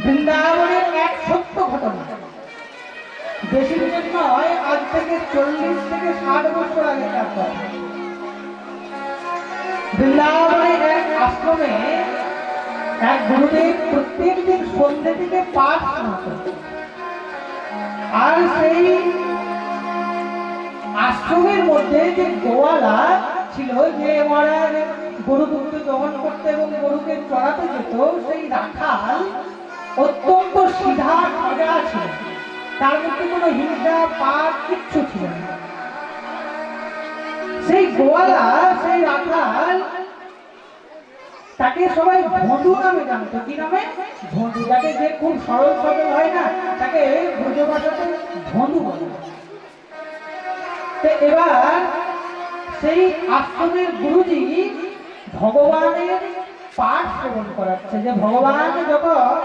বৃন্দাবনের এক সত্য ঘটনা, বেশি দিনের নয়, আজ থেকে 40 থেকে 60 বছর আগেকার কথা। বৃন্দাবনের এক আশ্রমে এক গুরুদেব প্রত্যেক দিন সন্ধ্যে থেকে পাঠ শোনাতেন। আর সেই আশ্রমের মধ্যে যে গোয়ালা ছিল, যে মহারাজ গরু দুগ্ধ দহন করতে এবং গরুকে চড়াতে যেত, সেই রাখাল অত্যন্ত সিধা সাজা ছিল, তার মধ্যে কোনো হিংসা পাপ কিচ্ছু ছিল না। সেই গোয়ালা, সেই রাখাল, তাকে সবাই ভণ্ডু নামে জানতো। কি নামে? ভণ্ডু। যাকে যে খুব সরল সরল হয় না, তাকে ব্রজ ভাষাতে ভণ্ডু বলে। এবার সেই আশ্রমের গুরুজি ভগবানের পাঠ শ্রবণ করাচ্ছে, যে ভগবান যখন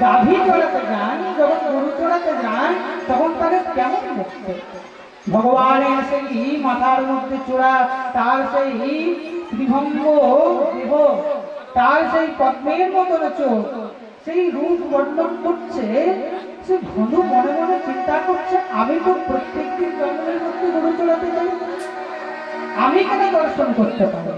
গাভী চড়াতে যান, যখন গরু চড়াতে যান, তখন তাকে কেমন দেখতে। ভগবানের সেই মাথার মধ্যে চূড়া, তার সেই ত্রিভঙ্গ দেহ, তার সেই পদ্মের মতন চোখ, সেই রূপ বর্ণন করছে। সে ভনু মনে মনে চিন্তা করছে, আমি তো প্রত্যেকদিন জঙ্গলের মধ্যে গরু চড়াতে যাই, আমি কেন দর্শন করতে পারি?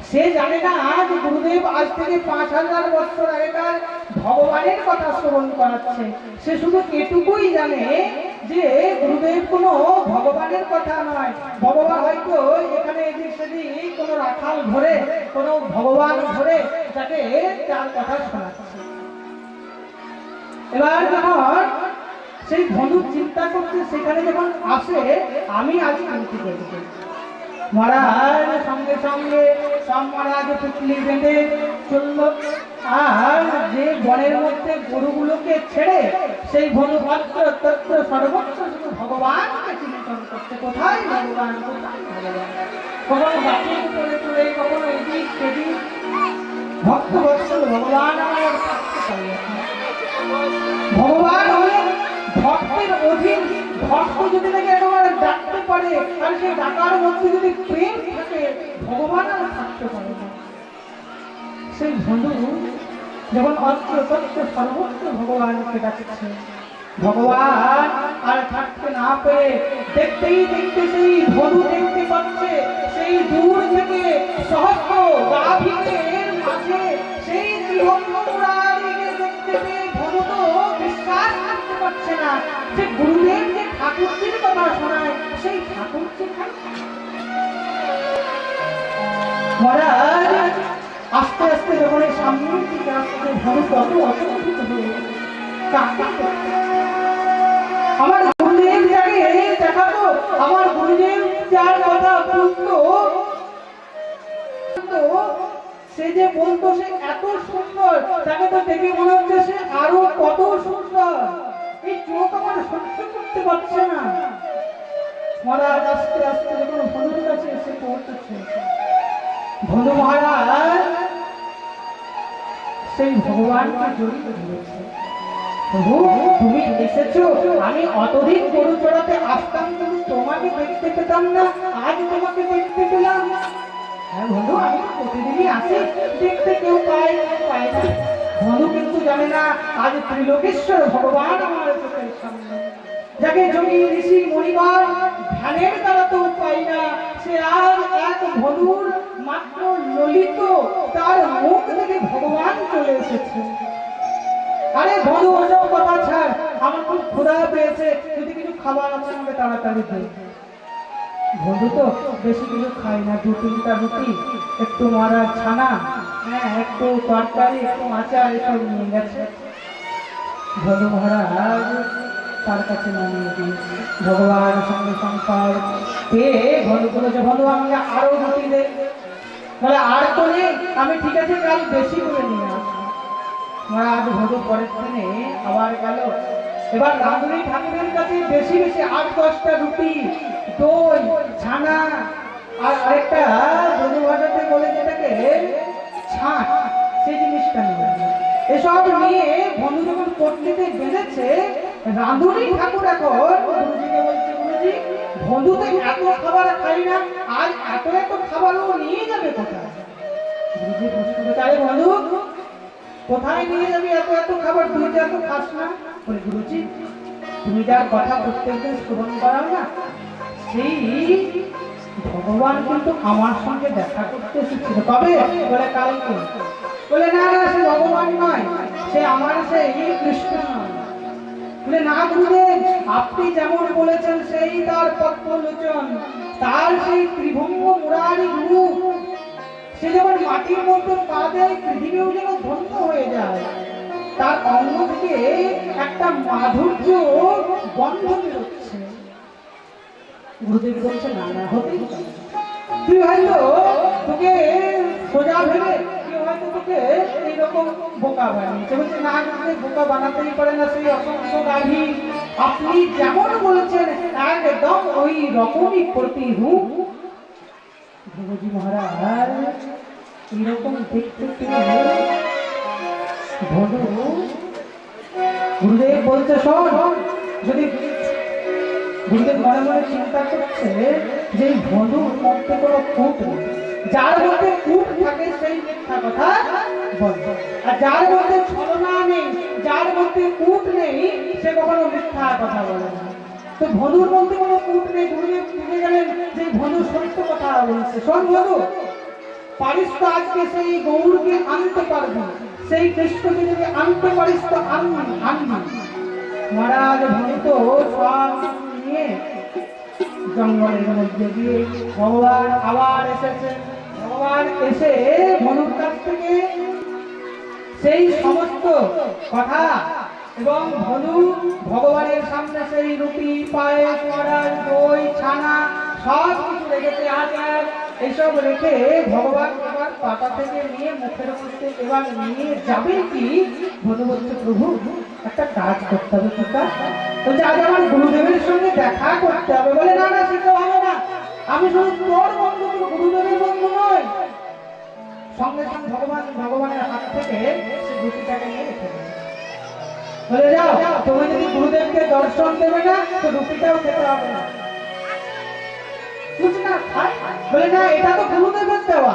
সে জানে না যে গুরুদেব আজ থেকে 5000 বছর আগেকার ভগবানের কথা শ্রবণ করাচ্ছে। সে শুধু এটুকুই জানে যে গুরুদেব কোনো ভগবানের কথা নয়, ভগবান হয়তো এখানে এদিক সেদিক কোনো রাখাল ধরে, কোনো ভগবান ধরে যাকে তার কথা শোনাচ্ছে। এবার যখন সেই ধনুক চিন্তা করছে, সেখানে যখন আসে, আমি আজ আনতে দেখছি মহারাজ সঙ্গে সঙ্গে সব মহারাজ পুতলি বেঁধে চলল। আর যে বনের মধ্যে গরুগুলোকে ছেড়ে সেই ভনুভদ্র তত্র সর্বত্র শুধু ভগবানকে চিন্তন করছে। কোথায় ভগবান, কোথায় ভগবান? কখনো গাছের উপরে তুলে, কখনো এদিক সেদিক। ভক্ত বৎসল ভগবান আমার থাকতে পারে। ভগবান হলেন ভক্তের অধীন। ভক্ত যদি তাকে একেবারে ডাকতে পারে, আর সেই ডাকার মধ্যে যদি প্রেম থাকে, ভগবান আর থাকতে পারে না। সেই বন্ধু যখন অত্র তত্র সর্বত্র ভগবানকে ডাকছে, ভগবান আর থাকতে না পেরে দেখতেই দেখতে সেই ধনু দেখতে পাচ্ছে। সেই দূর থেকে সহস্র গাভীর মাঝে সেই ত্রিভঙ্গমুরারিকে দেখতে পেয়ে ধনু তো বিশ্বাস করতে পারছে না যে গুরুদেব যে ঠাকুরজির কথা শোনায়, সেই ঠাকুরজি মহারাজ আস্তে আস্তে যখন এই সামনের দিকে আসছে, ধনু কত অসংখ্যিত হয়ে আমার গুরুদেব যাকে দেখাতো, আমার গুরুদেব যার কথা বলতো, সে যে বলতো সে এত সুন্দর, তাকে তো দেখে মনে হচ্ছে সে আরো কত সুন্দর। এই চোখ আমার সহ্য করতে পারছে না। মহারাজ আস্তে আস্তে যখন ধনুর কাছে এসে পৌঁছেছে, ধনু মহারাজ সেই ভগবানকে জড়িয়ে ধরেছে। প্রভু তুমি এসেছো, আমি অতদিন গরু চড়াতে আসতাম, কিন্তু তোমাকে দেখতে পেতাম না, আজ তোমাকে দেখতে পেলাম। হ্যাঁ বন্ধু, আমি প্রতিদিনই আসি, দেখতে কেউ পায় না। বন্ধু কিন্তু জানে না আজ ত্রিলোকেশ্বর ভগবান আমার চোখের সামনে, যাকে যোগী ঋষি মণিগণ ধ্যানের দ্বারা তো পাই না, সে আর এক ধনুর মাত্র ললিত, তার মুখ থেকে ভগবান চলে এসেছে। আরে বন্ধু, ওসব কথা ছাড়, আমার খুব ক্ষুধা পেয়েছে, যদি কিছু খাবার আছে আমাকে তাড়াতাড়ি দে। বন্ধু তো বেশি কিছু খাই না, 2-3টা রুটি, একটু মহারাজ ছানা, হ্যাঁ একটু তরকারি, একটু আচার, এসব নিয়ে গেছে। বন্ধু মহারাজ তার কাছে নামিয়ে দিয়েছে। ভগবান সঙ্গে সংসার পেয়ে বন্ধু বলেছে, বন্ধু আমাকে আরো রুটি দে। বলে আর তো নেই, আমি ঠিক আছে কাল বেশি করে নিয়ে আসবো। মহারাজ ভোজু পরের দিনে আবার গেল। এবার রাঁধুনি ঠাকুরের কাছে বেশি বেশি 8-10টা রুটি, দই, ছানা, আর আরেকটা বন্ধু ভাষাতে বলে যেটাকে ছাঁচ, সেই জিনিসটা নিয়ে এসব নিয়ে বন্ধু যখন পটলিতে বেঁধেছে, রাঁধুনি ঠাকুর এখন গুরুজিকে বলছে, গুরুজি বন্ধু তো এত খাবার খাই না, আজ এত এত খাবার ও নিয়ে যাবে কোথায়? গুরুজি প্রশ্ন করছে, আরে বন্ধু কোথায় নিয়ে যাবি এত এত খাবার, তুই যে এত খাস না? বলে গুরুজি, তুমি যার কথা প্রত্যেকদিন স্মরণ করাও না, সেই ভগবান কিন্তু আমার সঙ্গে দেখা করতে এসেছিল। কবে? বলে কালকে। বলে না না, সে ভগবান নয়, সে আমার সেই কৃষ্ণ নয়। বলে না গুরুদেব, আপনি যেমন বলেছেন সেই তার পদ্মলোচন, তার সেই ত্রিভঙ্গ মুরারি রূপ, সে যেমন মাটির মধ্যে পা দেয় পৃথিবীও যেন ধন্য হয়ে যায়, তার অঙ্গ থেকে একটা মাধুর্য গন্ধ বেরোচ্ছে। গুরুদেব বলছে না না, হতে তুই হয়তো তোকে সোজা ভেবে কেউ হয়তো তোকে এইরকম বোকা বানিয়েছে। বলছে না গুরুদেব, বোকা বানাতেই পারে না, সেই অসংখ্য গাভী আপনি যেমন বলেছেন একদম ওই রকমই প্রতিরূপ। ধ্রুবজি মহারাজ এইরকম দেখতে পেয়ে গুরুদেব বলছে শোন, যদি গুরুদেব মনে মনে চিন্তা করছে যে এই বধূর মধ্যে কোনো কূট নেই, যার মধ্যে কূট থাকে সেই মিথ্যা কথা বলে, আর যার মধ্যে ছলনা নেই, যার মধ্যে কূট নেই, সে কখনো মিথ্যা কথা বলে না। তো বধূর মধ্যে কোনো কূট নেই, গুরুদেব বুঝে গেলেন যে বধূ সত্য কথা বলছে। শোন বধূ, পারিস তো আজকে সেই গৌরকে আনতে পারবি, সেই কৃষ্ণকে যদি আনতে পারিস তো আনবি। মহারাজ ভূত সব নিয়ে জঙ্গলের মধ্যে দিয়ে ভগবান আবার এসেছে। ভগবান এসে মনুর কাছ থেকে সেই সমস্ত কথা এবং ধনু ভগবানের সামনে সেই রুটি, পায়েস, কড়াই, দই, ছানা সব কিছু রেখেছে, আচার এইসব রেখে ভগবান এবার পাতা থেকে নিয়ে মুখের মধ্যে এবার নিয়ে যাবে কি ধনু বলছে প্রভু একটা কাজ করতে হবে। কি কাজ? বলছে আজ আমার গুরুদেবের সঙ্গে দেখা করতে হবে। বলে না না, সেটা হবে না, আমি শুধু তোর বন্ধু, গুরুদেবের বন্ধু নয়। সঙ্গে সঙ্গে ভগবানের হাত থেকে সে রুটিটাকে নিয়ে রেখে দেবে। বলে যাও, তুমি যদি গুরুদেবকে দর্শন দেবে না তো রুটিটাও খেতে হবে না। বুঝ না খাই? বলে না, এটা তো গুরুদেবের দেওয়া।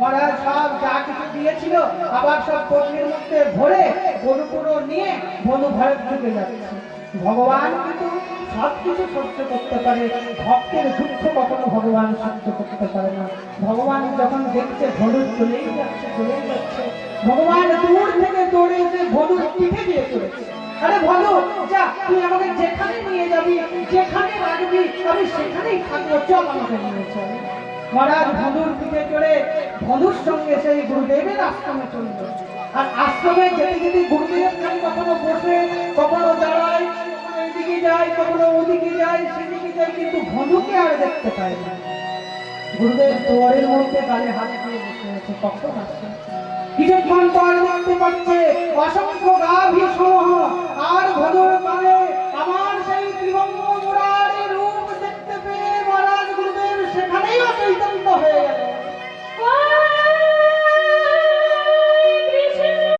মহারাজ সব যা কিছু দিয়েছিল আবার সব পত্নীর মধ্যে ভরে গরু পুরো নিয়ে বনু ঘরে ঢুকে যাচ্ছে। ভগবান কিন্তু সব কিছু সহ্য করতে পারে, ভক্তের দুঃখ কখনো ভগবান সহ্য করতে পারে না। ভগবান যখন দেখছে ধনুর চলেই যাচ্ছে, ভগবান দূর থেকে দৌড়ে এসে ধনুর পিঠে দিয়ে চলেছে। আরে ভনু, যা, তুই আমাকে যেখানে নিয়ে যাবি, যেখানে রাখবি, আমি সেখানেই থাকবো, চল আমাকে নিয়ে চল। মহারাজ ধনুর পিঠে চড়ে ধনুর সঙ্গে সেই গুরুদেবের আশ্রমে চলল। আর আশ্রমে যেতে যেতে গুরুদেব খালি কখনো বসে, কখনো দাঁড়ায়, কখনো এদিকে যায়, কখনো ওদিকে যায়, সেদিকে যায়, কিন্তু ধনুকে আর দেখতে পায় না। গুরুদেব দুয়ারের মধ্যে গালে হাত দিয়ে বসে আছে, কখন আসছে? কিছুক্ষণ পর দেখতে পাচ্ছে অসংখ্য গাভী সমূহ আর ধনুর গালে